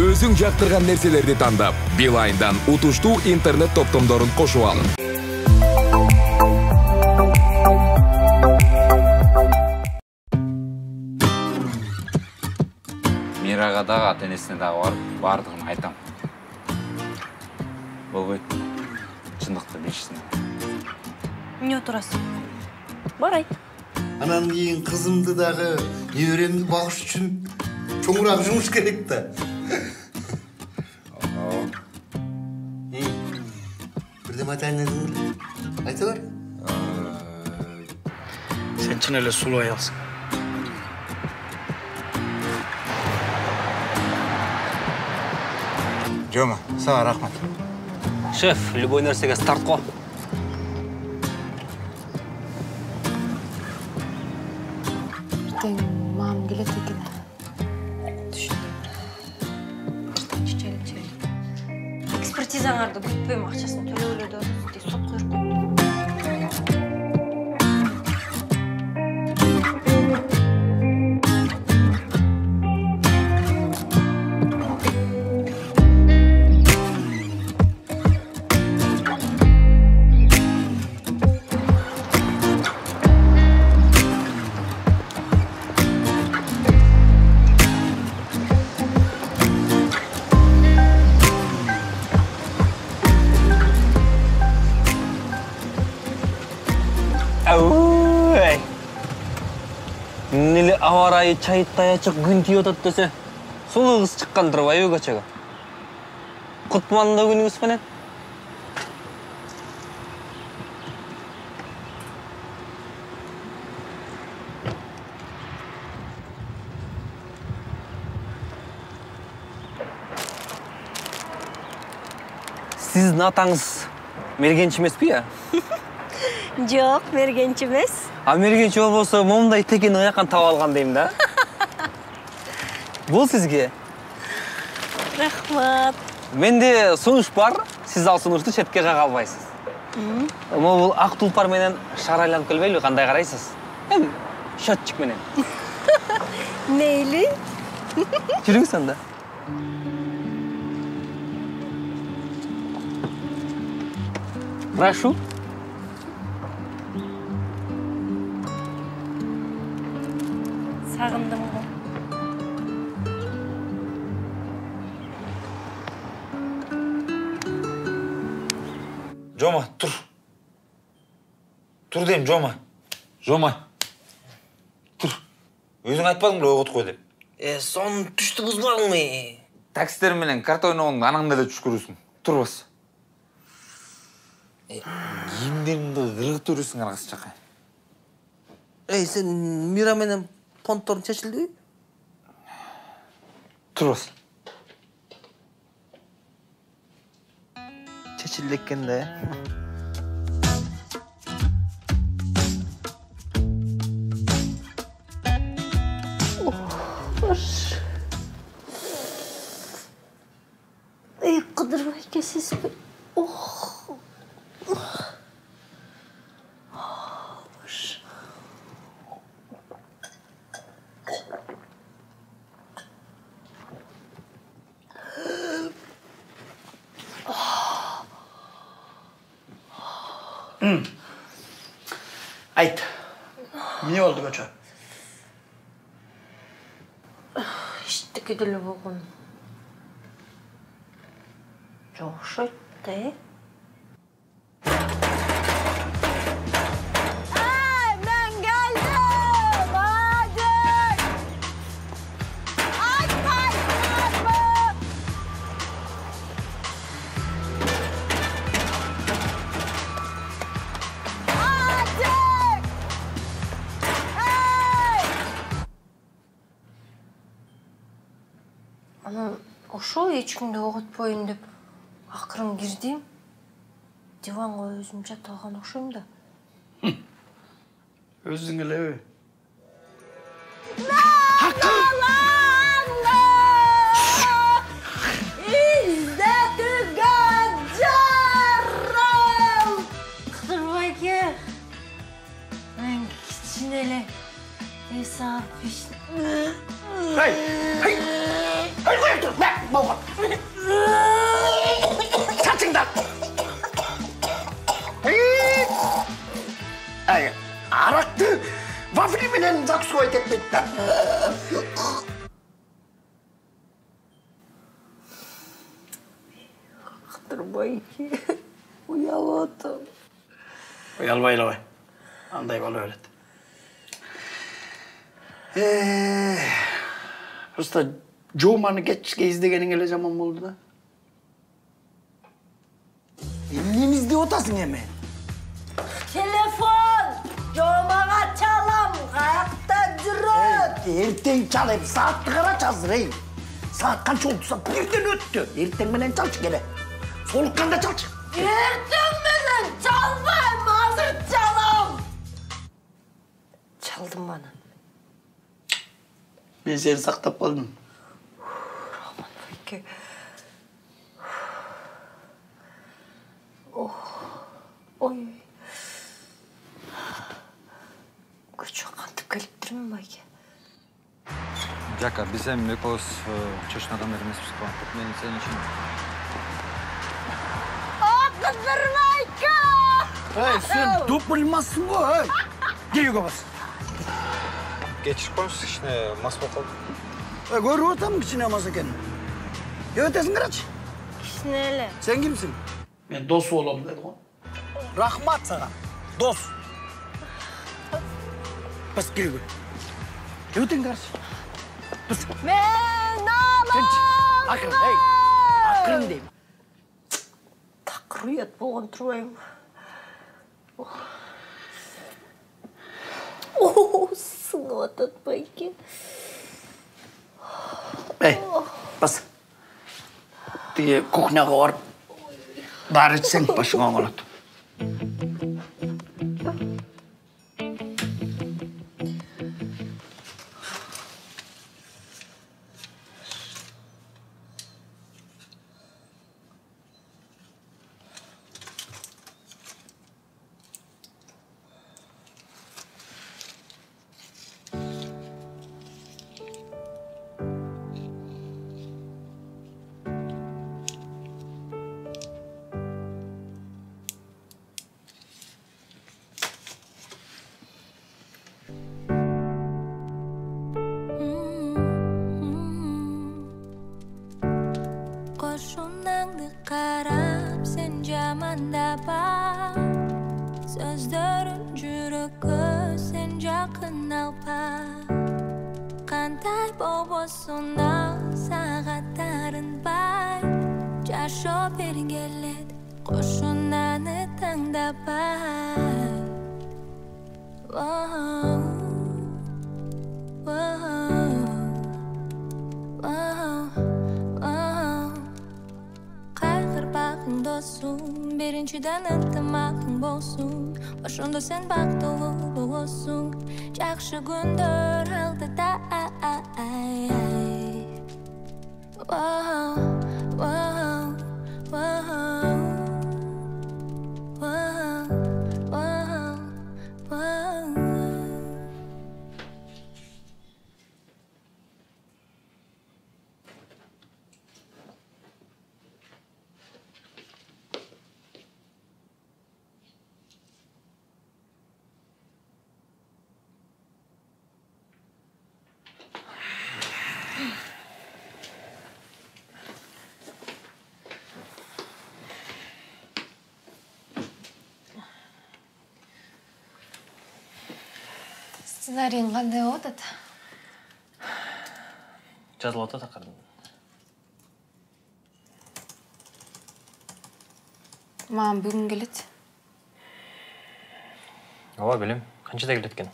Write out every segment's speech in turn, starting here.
Өзүң жактырган нерселерди тандап, Билайндан утуштуу интернет топтомдорун кошуп алын. Мирага дагы ата-энесине дагы барып, бардыгын айтам. Болбойт. Чындыкты билишсин. Эмне отурасың? Бар айт. Анан кийин кызымды дагы, неберемди багыш үчүн чоңураак жумуш керек да. Бирдеме айтайын дедиң? Айта бер. Сен чын эле сулуу аялсың. Жома, сага рахмат. Шеф, любой нерсеге старт го. Мам келет экен. Түшүндүм. Экспертизаңарды күтпөйм, акчасын төлөп эле деп сот койгон. Неле аварайы чайыттай ачык күн тийип атат десе, сулуу кыз чыккан турбайбы көчөгө? Кутманында күнүңүз менен. Сиздин атаңыз мергенчи эмеспи, я? Жок, мергенчи эмес. А мергенчи болбосо, момундай текени каяктан таап алган дейм да. Бул сизге. Рахмат. Менде сунуш бар, сиз ал сунушту четке кага албайсыз. Бул ак тулпар менен шаар айланып келбейби, кандай карайсыз? Счетчик менен. Мейли. Жүрүңүз анда. Прошу. Сагындым го. Жома, тур. Тур дейм, Жома. Жома. Тур. Өзүң айтпадың бе огот кой деп? Сон түштү бузбагыңмы? Таксистер менен карта ойногоңду анаңда эле түшкүрүсүң. Турбас. Кийимдеримди кыргытып жүрүсүң ана кыз жака. Сен Мира менен понтторун чечилдиби? Турбас. Чечилди экен да. Кыдырбай кесесизби? Ayt. Ne oldu koço? Eşitdiki деле болгон. Жокшойт да, мен geldim. Hadi. Açmayın. Hadi. Hey. Анан ошол эч кимди оготпойн деп акырын кирдим. Диванга өзүм жатып алган окшойм да. Özün элеби? Кыдырбайке, мен кичинеле эсап. Hey! Hey! Hey! болған. Çatыңдар. Арақты вафли менен закусывать етпейді. Қыдырбайке, ұялатым. Ұялбай, андай бала өледі. Просто Жоманы кешке издегенің еле жаман болды да. Немізде отасың еме? Телефон! Жомаға çalam, қаяқта жүрет. Ертең çalayım, saatті қара жазыр, ей. Saat қанша olduса бірден өтті. Ертең менен çalшы келе. Солыққанда çalшы. Ертең менен çalmayым, азыр çalam. Çalдым баны. Мен сені сақтап қалдым. Роман Байке. Ой. Көчі қантып келіп тұрмын, Байке. Жака, біз әм екеуіз чөшін адамдар емеспіз қой. Мен сен үшін. Қыдырбайке! Сен доп білмezsin ғой, Кейіге бас. Geçiş koymuşsun kişine, mas bakalım. Көріп отырмын кішіне мас екенін. Өтесің қарашы. Кішінелі. Sen kimsin? Ben dost olalım dedi o. Rahmat sana. Dost. Bas gel gel. Ötün karşı. Bas. Мен алам! Akın hey. Akın deyim. Тақыр ұят болған тұрмайым. Сыңып атады, Байке. Hey. Bas. Diye kухняға барып. Бар içsen başına oğlat. Qo'shunangni qarab sen jamanda bor so'zlarim jurakka sen yaqin alpar qanday bobosunda saatlarin bay jasho bergeled qo'shunani tanglab bay dostum, birinchidan iltimaqing bo'lsin. Boshunda sen baxtli bo'lsin. Yaxshi kunlar oldida. Сценарийің қандай отады? Жазылып отады ақырын. Маған бүгін келеді. Ова, білем. Қаншада келеді екен?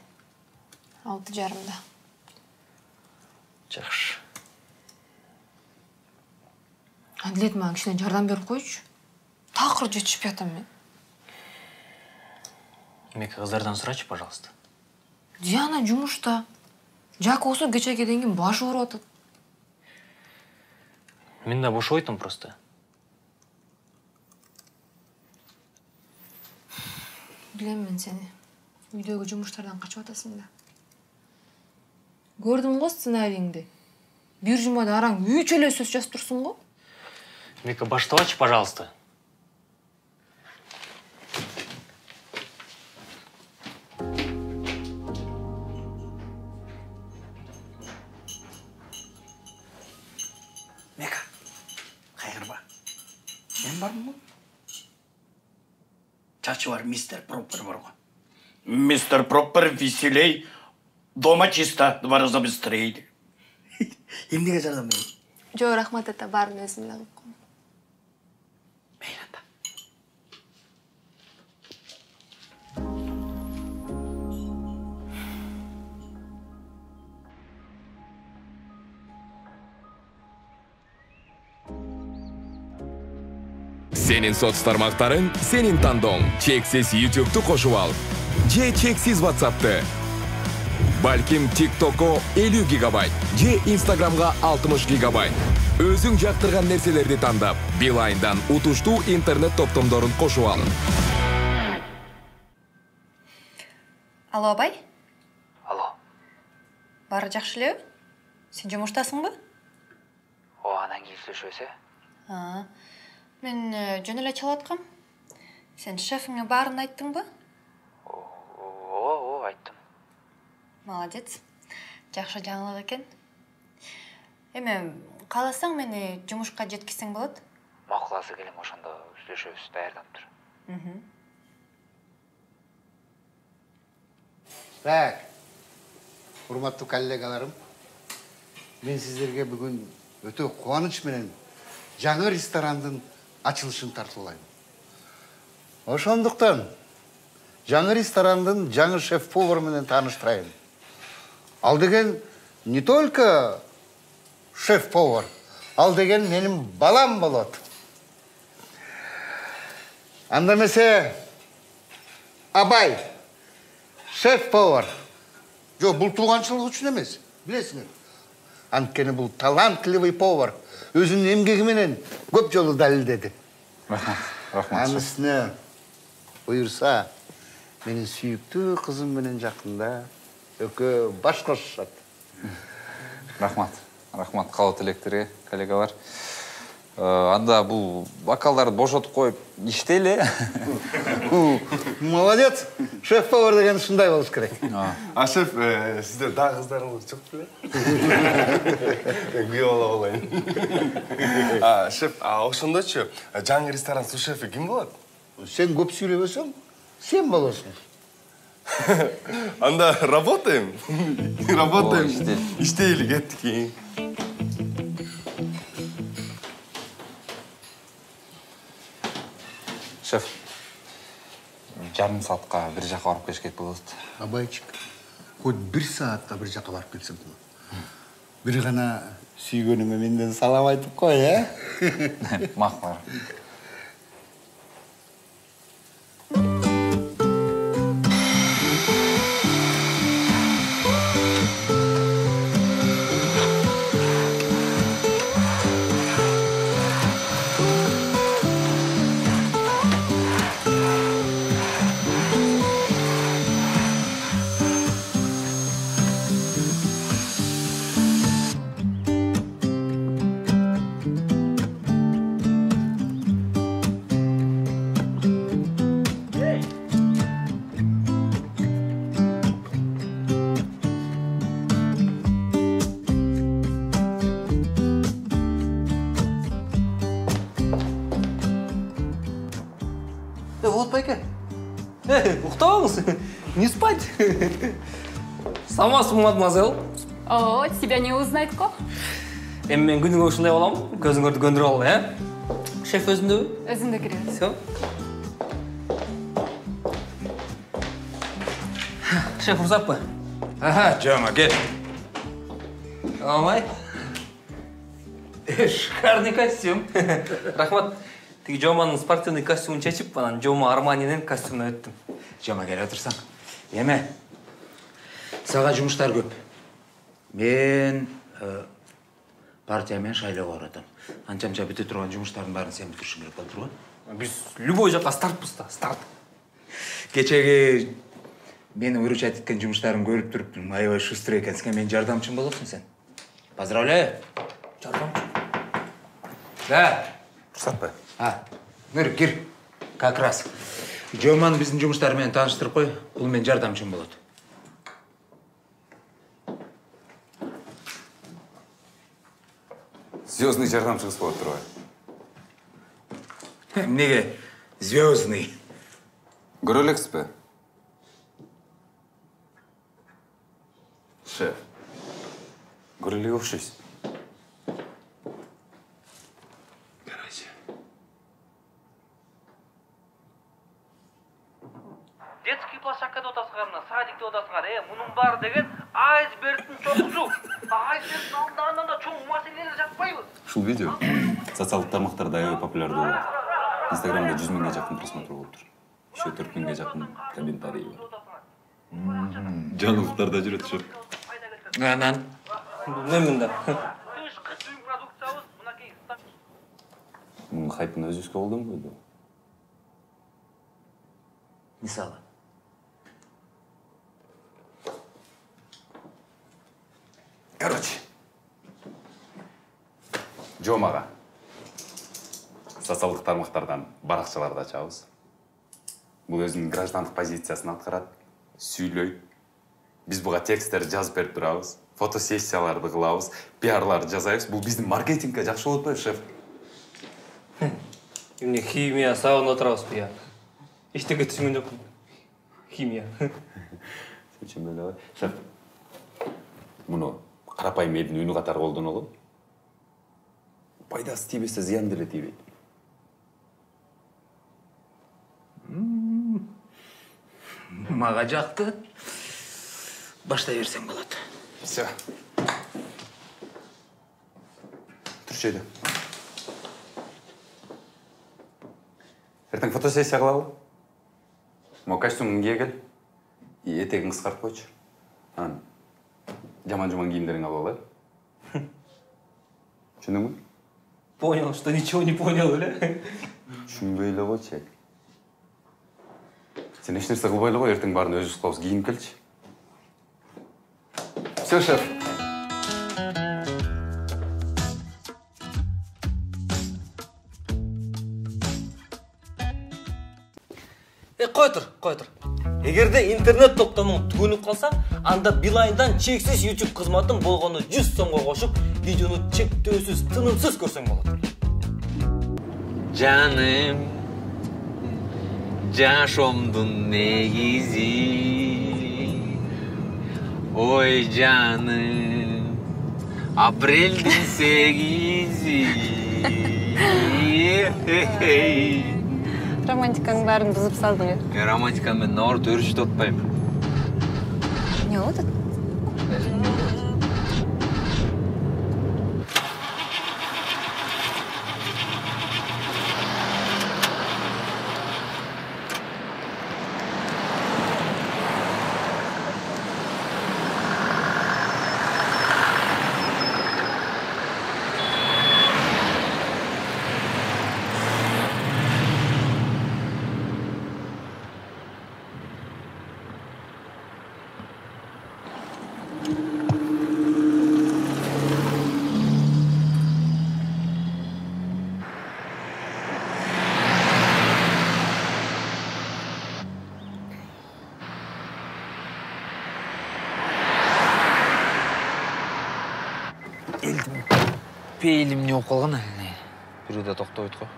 6:30-да. Жақсы. Әділет маған кішкене жардам беріп қойшы. Тақыр жетішпей жатамын мен. Мекі қыздардан сұрайшы, пожалуйста. Диана жұмышта. Жак осы кешеге дейін башы ұрып отыр. Мен де бош ойдым просто. Білем мен сені. Үйдегі жұмыштардан қашып атасың да. Көрдім ғой сценарийіңді. бир жумада араң үч эле сөз жазып турсуң го. Мека, баштабачы, пожалуйста. Мека, кайгырба. Мен бармын? Чачы бар, мистер Проппер бар ғой. Мистер Проппер веселей, дома чисто, 2 раза быстрее. Емнеге жардам берейін? Жо, рахмат ата, барын өзім білем. Мейлі ата. Senin soц tarmaqtarın, senin tandon. Cheksiz YouTube'tu qo'shib al. Je cheksiz WhatsApp'ты. Balkim TikTok'o 50 GB, je Instagram'ga 60 GB. Özün жактырган нерселерди тандап, Beeline'dan утуштуу интернет топтомдорун qo'shib al. Алло, абай? Алло. Бары жакшы элеби? Сен жумуштасыңбы? Анан кийин сүйлөшөбүз, Мен жөн эле чалып аткам. Сен шефиңе баарын айттыңбы? Айттым. Молодец. Жакшы жаңылык экен. Эми, кааласаң мени жумушка жеткизсең болот? Макуласы келем, ошондо сүйлөшөбүз, даярдап тур. Так, урматтуу коллегаларым, мен сиздерге бүгүн өтө кубаныч менен жаңы ресторандын ачылышын тартуулайм. Ошондуктан жаңы ресторандын жаңы шеф-повар менен тааныштырайын. Ал деген не только шеф-повар, ал деген менин балам болот. Анда эмесе Абай, шеф-повар. Жо, бул тууганчылык үчүн эмес, билесиңер. Анткени бул талантливый повар өзүнүн эмгеги менен көп жолу далилдеди. Рахмат. Анысына буюрса, менин сүйүктүү кызым менен жакында экөө баш кошушат. Рахмат. Калуу тилектерге, коллегалар. Анда бул бокалдарды бошотуп коюп иштейли. Молодец. Шеф-повар деген ушундай болуш керек. Шеф, сизде да кыздарыңыз жок беле? Күйөө ала болайын. Шеф, ошондочу жаңы ресторан су-шефи ким болот? Сен көп сүйлөбөсөң, сен болосуң. Анда работаем. Иштейли, кеттик. Шеф, жарым саатка бир жака барып келишкек болот. Абайчик, хоть 1 саатта бир жака барып келсең болот. Бир гана сүйгөнүмө менден салам айтып кой, Макул. Вот байке. Уктабаңыз. Не спать. Самасың, мадемуазель. О, тебя не узнать ко? Эми мен күнүгө ушундай болом. Көзүңөрдү көндүрүп алып, Шеф өзүндөбү? Өзүндө киребиз. Всё. Шеф урсаппы? Жома, кел. Алмай. Шикарный костюм. Рахмат. Тиги Жоманын спортивный костюмун чечип, анан Жома Арманинин костюмуна өттүм. Жома, кел отурсаң. Эме, сага жумуштар көп. Мен партиямен шайлоого баратам. Анча-мынча бүтө турган жумуштардын баарын сен бүтүрүшүң керек болуп турбу? Биз любой жака стартпыз да, старт. Кечеги мени выручать эткен жумуштарын көрүп туруптум. Аябай шустрый экенсиң, мен жардамчым болосуң сен. Поздравляю. Да. Рұқсат па? Нұр, кир. Как раз. Жоман біздің жұмыстарымен таныштырып қой. Бұл мен жардамшым болады. Звездный жардамшыңыз болады тұрғай. Неге? Звездный. Көрелексіз бе? Шеф. Көрелеге ұқсайсыз. Детский площадкада отасыңарына, садикте отасыңар, мұның бар деген айсбергтің чоқсу. Айсбергтің алдағаннан да чоң мәселелер жатпайбыз. Шул видео социалдық тармақтарда аябай популярды болды. Инстаграмда 100 000-ге жақын просмотр болып тұр. Еще 4 000-ге жақын комментарий бар. Жаңалықтарда жүреді шоқ. Анан. Білмеймін да. Мұның хайпын өзіске қолдан қойды. Мысалы. Короче. Жомаға. Социалдық тармақтардан барақшаларда чауыз. Бұл өзінің граждандық позициясын атқарады. Сөйлейді. Біз бұға текстер жазып беріп тұрауыз. Фотосессияларды қылауыз. Пиарларды жазайыз. Бұл біздің маркетингке жақсы болып қой, шеф. Емне химия сауын отырауыз бұя. Ештеге түсінген жоқпын. Химия. Сөйтшен бөлі ғой. Шеф, мұны қарапайым елдің үні қатар қолдың олы. Пайдасы тибесе зиян деле тибейді. Маға жақты. Баштай берсең болады. Все. Түршеді. Ертең фотосессия қылауы. Мо костюмын киегел. Етегін қысқарып қойшы. Жаман-жаман киімдерін алып алайық. Түсіндің бе? Понял, что ничего не понял, или? Түсінбейлі ғой, чек. Сен ешнерсе қылбайлы ғой, ертең барын өзі қылауыз киім келші. Все, шеф. Қой тұр. Егерде интернет топтамың түгөніп қалса, анда Билайндан чексіз YouTube қызматын болғаны 100 сомға қошып, видеоны чектеусіз, тынымсыз көрсең болады. Жаным, жашомдун негизи. Ой, жаным, апрелдин 8-и. Романтиканың бәрін бұзып салдың, Романтиканы мен науры төрішті отпаймын. Не олды? Пейлім не оқылған әліне? Біреуді тоқта өйт қой.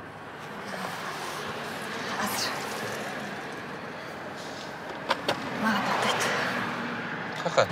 Азыр. Маға тоқтайды. Қақа?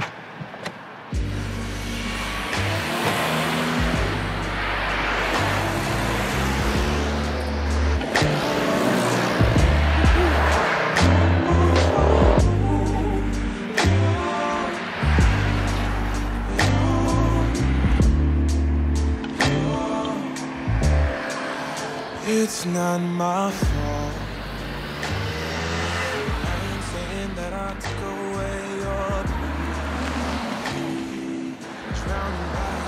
It's not my fault. I ain't saying that I took away your drowning by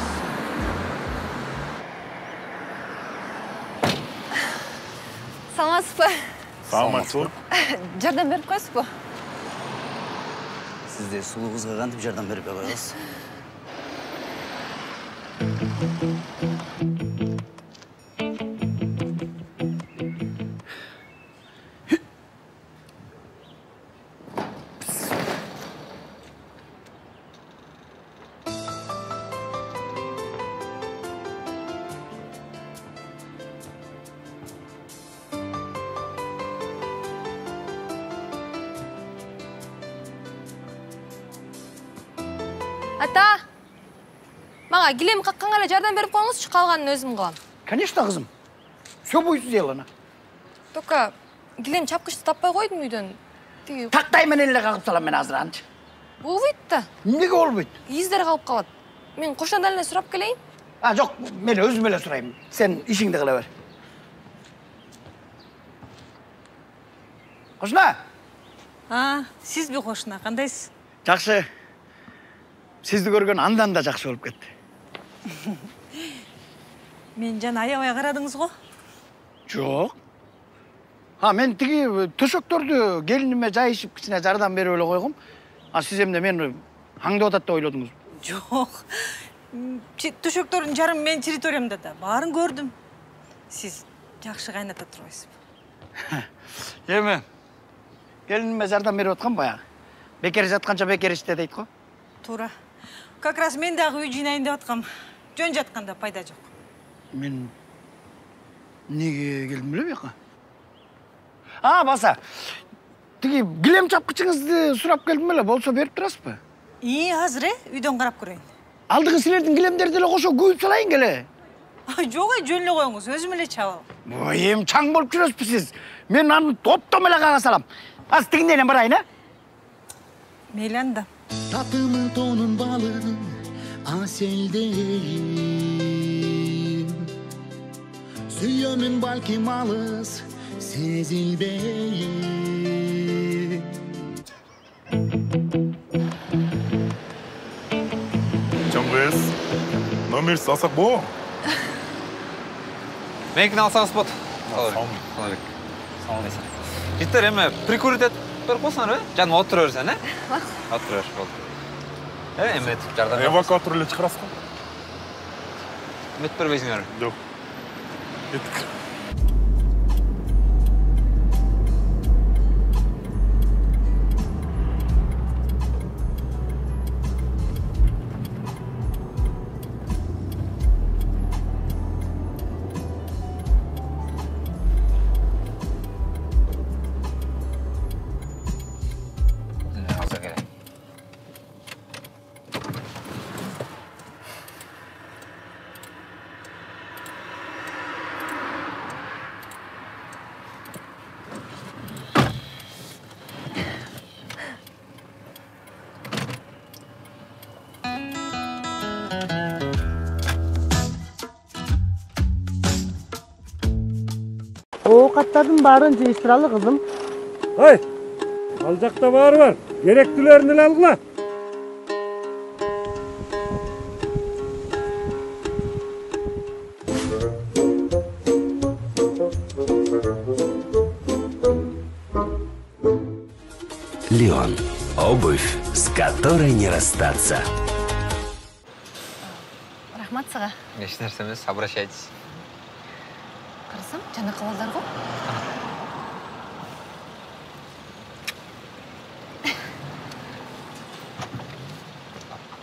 Саламатсыз ба? Саламатсыз. Жардам беріп қойсыз ба? Сіз де сұлу қызға қантып жардам беріп қойғыз. Ата, мага килем какканга эле жардам берип коюңузчу, калганын өзүм кылам. Конечно, кызым. Все будет сделано. Только килем чапкычты таппай койдум үйдөн. Тиги Тактай менен эле кагып салам мен азыр анчы. болбойт да. Эмнеге болбойт? Издер калып калат. Мен кошонадан эле сурап келейин. Жок, мен өзүм эле сурайм. Сен ишиңди кыла бер. Кошуна? Сизби кошуна, кандайсыз? Жакшы. Сизди көргөн андан да жакшы болуп кетти. Мен жана аябай карадыңыз го? Жок. Мен тиги төшөктөрдү келиниме жайышып кичине жардам берип эле койгом. Сиз эмне мени аңдып атат деп ойлодуңуз? Жок. Төшөктөрдүн жарым менин территориямда да. Баарын көрдүм. Сиз жакшы кайната турбайсызбы? Эми келиниме жардам берип аткан баягы. Бекер жатканча бекер иште дейт го. Туура. Как раз мен дагы үй жыйнайын деп аткам. Жөн жатканда пайда жок. Мен неге келдим эле бияка? Баса. Тиги килем чапкычыңызды сурап келдим эле, болсо берип турасызбы? Азыр үйдөн карап көрөйүн. Алдыгы силердин килемдерди эле кошо күйүп салайын келе. Жок, жөн эле коюңуз, өзүм эле чабам. Эми чаң болуп жүрөсүзбү сиз? Мен аны топтом эле кага салам. Азыр тигинден эле барайын, Мейли анда. Tatımın tonun balın aseldeyim. Süyümün balki malız sezildeyim. Чоңгыз, номер алсак бо? Меникini алсаңыз болот. Саламалейкум. Саламалейкум. Життер эми прикурить этип берип койсоңор, жаным отура берсең, Отура бер, болду. Эмнетип жардам. Эвакуатор эле чыгарасыз го? Эмнетип бербейсиңер? Жок. Кеттик. Ovqatların bарын жыйыштыралы кызым. Ой, ал жакта баары бар. Керектүүлөрүн эле алгыла. Леон. Обувь, с которой не расстаться. Рахмат сага. Эч нерсе эмес, обращайтесь. Карасам, жана кабалдар го.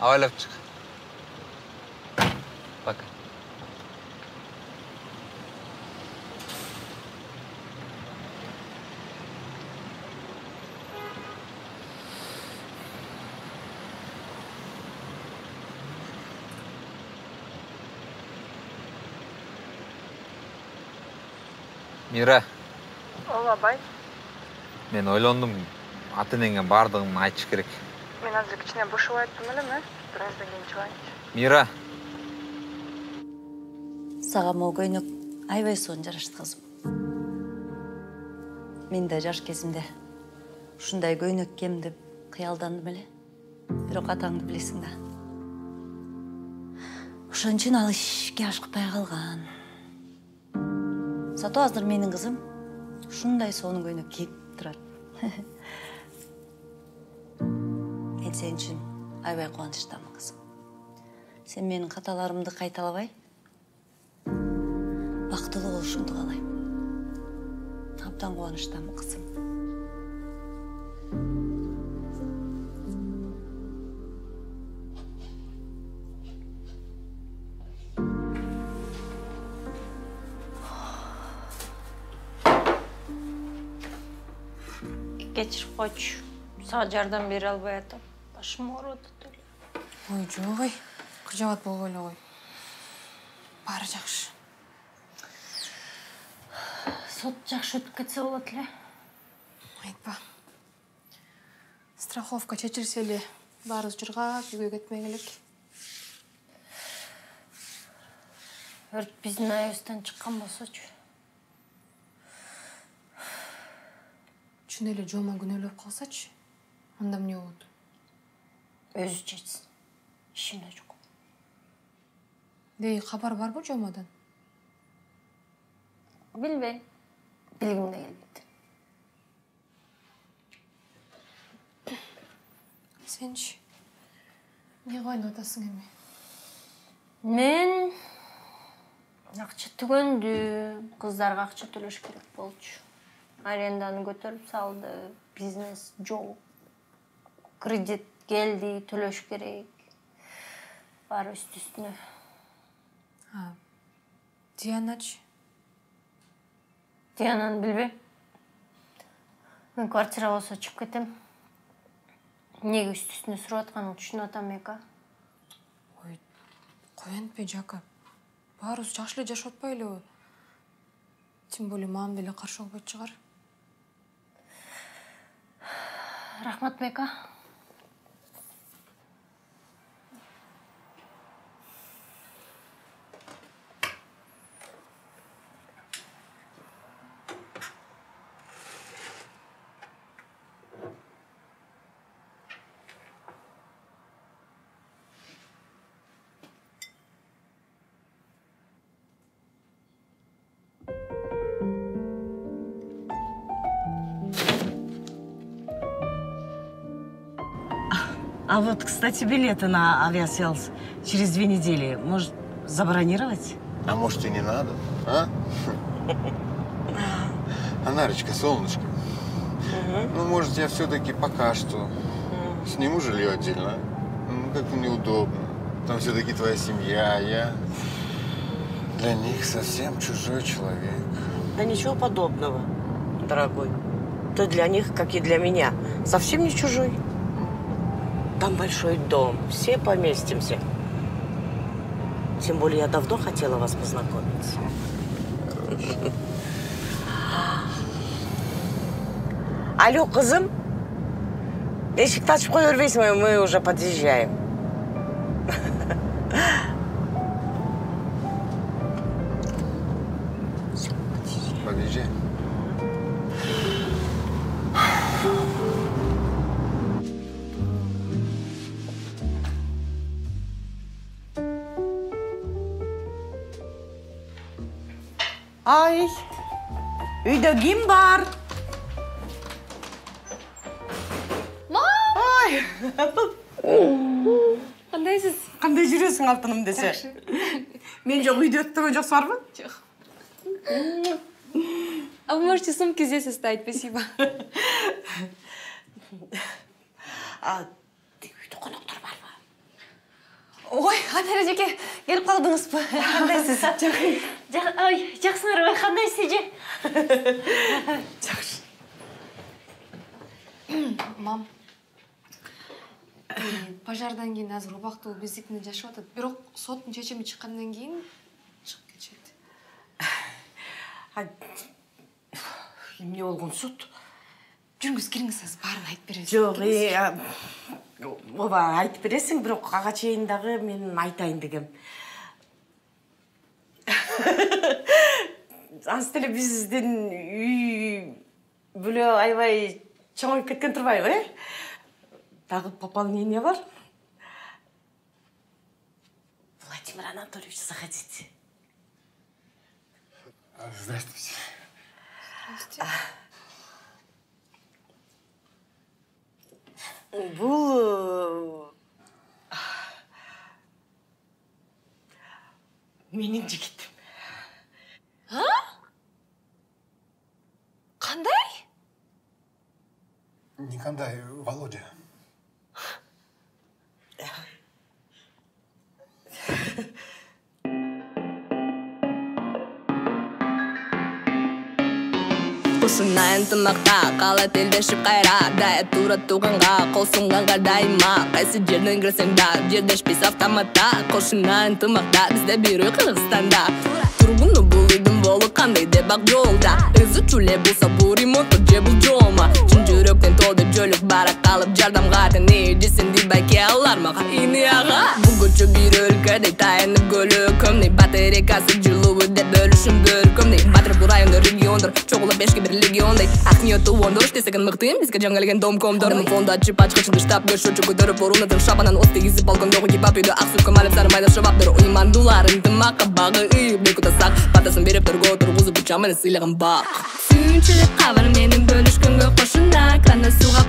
Авайлап чык. Пока. Мира. Ооба, бай. Мен ойлондум, ата-энеңе бардыгын айтыш керек. Мен азыр кичине бошоп айттым эле, бираздан кийин чыгайынчы. Мира. Сага могу көйнөк аябай сонун жарашты кызым. Мен да жаш кезимде ушундай көйнөк кийем деп кыялдандым эле. Бирок атаңды билесиң да. Ошон үчүн ал ишке ашыкпай калган. Сату азыр менин кызым ушундай сонун көйнөк кийип турат. Мен сен үчүн аябай кубанычтамын кызым. Сен менің қаталарымды қайталабай, бақыттылы болушыңды қалаймын. Абдан қуаныштамын, қызым. Кешіріп қойшы. Саған жардам бере албай атам. Башым ауырады. Ой, жоқ ой. Қыржабат болып ойлы ғой. Бары жақшы. Сот жақшы өтіп кетсе болады ле? Айтпа. Страховка чечілселі барыз жырға үйге кетмей келек. Өрт біздің айыбыстан шыққан болсачы. Чүнелі жома күнеліп қалсачы, анда не болды? Өзі жетсін. Ішімде жоқ. Дей, хабар бар бұл жомадан? Білбейм. Білгім де келмейді. Сенші, не қойын отасың еме? Мен ақша түгенді, қыздарға ақша төлеш керек болчу. Аренданы көтеріп салды, бизнес жоқ. Кредит келді, төлеш керек. Бар үсті-үстіне. Дианач? Диананы білбейм. Мен квартира болса чып кетем. Неге үсті-үстіне сұрап атқанын түсініп атам ека? Ой, қоян пе жақа. Барыз жақшылы жаш отпайлы ой. Тем более мамам деле қаршы олбайт шығар. Рахмат мека. А вот, кстати, билеты на авиасейлс через 2 недели. Может, забронировать? А может, и не надо, а? Анарочка, солнышко. Ну, может, я все-таки пока что сниму жилье отдельно. Ну, как-то неудобно. Там все-таки твоя семья, я для них совсем чужой человек. Да ничего подобного, дорогой. Ты для них, как и для меня, совсем не чужой. Там большой дом, все поместимся. Тем более я давно хотела вас познакомить. Алло, кызым. Эшикти ачып кое бербейсиңби? Мы уже подъезжаем. Подъезжаем. Ай, үйде ким бар? Ой! Қандайсыз? Қандай жүресің алтыным десе? Мен жоқ, үйде өттіген жоқсыз бармы? Жоқ. А вы можете сумки здесь оставить, спасибо. Үйде қонақтар бар ма? Ой, Анара жеке, келіп қалдыңыз ба? Қандайсыз? Жақсыңар бай, қандайсыз же? Жақсы. Мам, пожардан кейін азыр убақты бездіктен жашып атады. Бирок соттың шешімі шыққаннан кейін шығып кетеді. Эмне болгон сот? Жүріңіз, келіңіз, сіз барын айтып бересіз. Жоқ, оба айтып бересің, бирок ага чейин дагы мен айтайын дегем. Ансы деле биздин үй бөлө аябай чоңоюп кеткен турбайбы, Дагы пополнение бар. Владимир Анатольевич заходите. Здравствуйте. Здравствуйте. Бул Менин жигитим. Ha? Qanday? Никандай, Володя. Кушуна ынтымакта кала телдешип кайра дая тура туганга кол сунганга дайыма кайсы жерден кирсең да жердешпейс автоматта кошуна ынтымакта бизде бирөө Кыргызстанда тургуну бул үйдүн болу кандай деп ак жолда ызы чуле болсо бул ремонт же бул жома чын жүрөктөн толду жөлүк барак калып жардамга не десен байке алар мага ини ага бул көчө бир өлкөдөй таянып көлөкөмдөй батарейкасы жылуу деп бөлүшүм бөлкөмдөй батыр бул райондор региондор чогулуп бешке бир легиондой ак ниёты ондор иштесеген мыктыйм бизге жаңы келген домкомдор фонду ачып ачкычында штаб көчөчү көтөрүп орунатын шабанан оз тегизип балкондогу кебап үйдө ак сука малып сары майда шабаптыр уймандуулар ынтымакка багы ыйып бекутасак батасын берип торго тургузуп учам менен сыйлаган бак сүйүнчүлүк кабар менин бөлүшкөнгө кошунда кранда суга